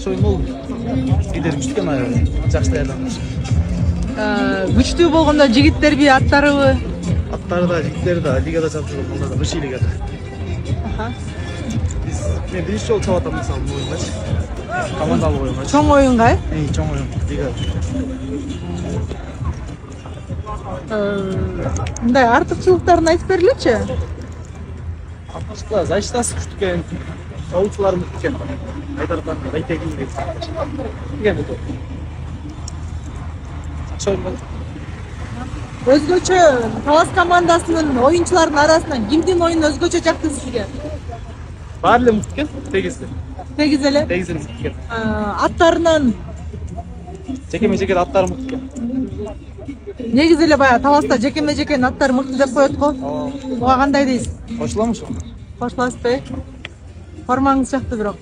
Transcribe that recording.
жакшы оюн болду. Лидер күчтүү экен аябай. Жакшы даярданды. Күчтүү болгондо жигиттерби, аттарыбы? Аттары да, жигиттери да лигада чапып жүргөн, onlar да высший лигада. Мен биринчи жолу чабып атам мисалы бул оюнгачы. Командалык оюнгачы. Чоң оюнга? Чоң оюн, лигада. Мындай артыкчылыктарын айтып бергилечи. Артыкчылыктар защитасы күчтүү экен. Чабуучулар мыкты экен. Айтардан айтеги деген. Деген бул. Жакшы оюн болду. Өзгөчө Талас командасынын оюнчуларынын арасынан кимдин оюну өзгөчө жакты сизге? Баары эле мыкты экен, тегиз эле. Тегиз эле? Тегиз эле мыкты экен. Аттарынан Жекеме-жеке аттары мыкты экен. негизи эле баягы Таласта жекеме-жекенин аттары мыкты деп коет го. Буга кандай дейсиз? Кошуламы ошо? Кошуласызбы? Формаңыз жакты бирок.